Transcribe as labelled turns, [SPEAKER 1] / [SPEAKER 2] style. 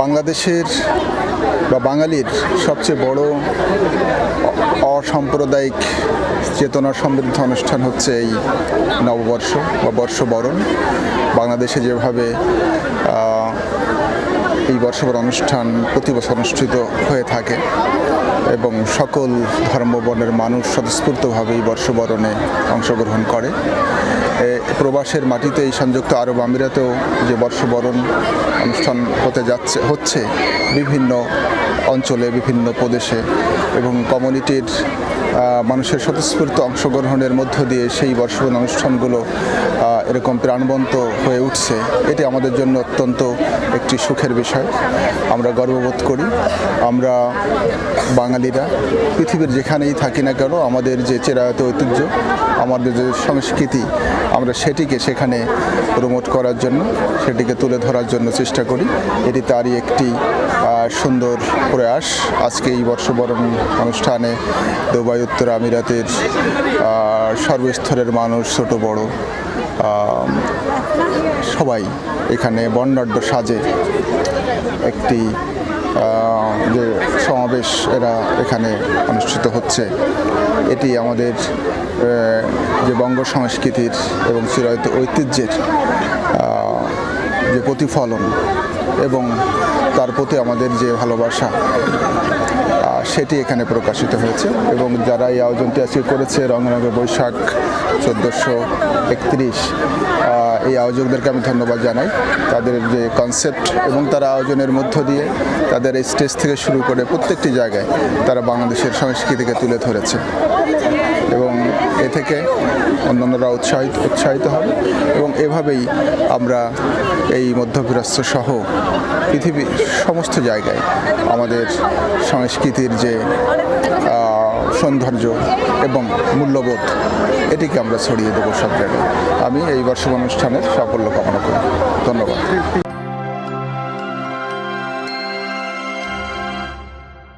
[SPEAKER 1] বাংলাদেশের বা বাঙালির সবচেয়ে বড় অসাম্প্রদায়িক চেতনা সমৃদ্ধ অনুষ্ঠান হচ্ছে এই নববর্ষ বা বর্ষবরণ। বাংলাদেশে যেভাবে এই বর্ষবরণ অনুষ্ঠান প্রতি বছর অনুষ্ঠিত হয়ে থাকে এবং সকল ধর্মবর্ণের মানুষ স্বতঃস্ফূর্তভাবে এই বর্ষবরণে অংশগ্রহণ করে। প্রবাসের মাটিতে এই সংযুক্ত আরব আমিরাতেও যে বর্ষবরণ অনুষ্ঠান হচ্ছে বিভিন্ন অঞ্চলে, বিভিন্ন প্রদেশে এবং কমিউনিটির মানুষের স্বতঃস্ফূর্ত অংশগ্রহণের মধ্য দিয়ে সেই বর্ষবরণ অনুষ্ঠানগুলো এরকম প্রাণবন্ত হয়ে উঠছে। এটি আমাদের জন্য অত্যন্ত একটি সুখের বিষয়। আমরা গর্ববোধ করি। আমরা বাঙালিরা পৃথিবীর যেখানেই থাকি না কেন আমাদের যে চিরায়ত ঐতিহ্য, আমাদের যে সংস্কৃতি, আমরা সেটিকে সেখানে প্রমোট করার জন্য, সেটিকে তুলে ধরার জন্য চেষ্টা করি। এটি তারই একটি সুন্দর প্রয়াস। আজকে এই বর্ষবরণ অনুষ্ঠানে দুবাই উত্তর আমিরাতের সর্বস্তরের মানুষ, ছোট বড় সবাই এখানে বর্ণাঢ্য সাজে একটি যে সমাবেশ এরা এখানে অনুষ্ঠিত হচ্ছে, এটি আমাদের যে বঙ্গ সংস্কৃতির এবং চিরায়ত ঐতিহ্যের যে প্রতিফলন এবং তার প্রতি আমাদের যে ভালোবাসা সেটি এখানে প্রকাশিত হয়েছে। এবং যারা এই আয়োজনটি আজকে করেছে, রঙে রঙে বৈশাখ 1431, এই আয়োজকদেরকে আমি ধন্যবাদ জানাই। তাদের যে কনসেপ্ট এবং তারা আয়োজনের মধ্য দিয়ে তাদের এই স্টেজ থেকে শুরু করে প্রত্যেকটি জায়গায় তারা বাংলাদেশের সংস্কৃতিকে তুলে ধরেছে এবং এ থেকে অন্যান্যরা উৎসাহিত হবে এবং এভাবেই আমরা এই মধ্যপ্রাচ্য সহ পৃথিবীর সমস্ত জায়গায় আমাদের সংস্কৃতির যে সৌন্দর্য এবং মূল্যবোধ এটিকে আমরা ছড়িয়ে দেবো সব জায়গায়। আমি এই বর্ষবরণ অনুষ্ঠানের সাফল্য কামনা করি। ধন্যবাদ।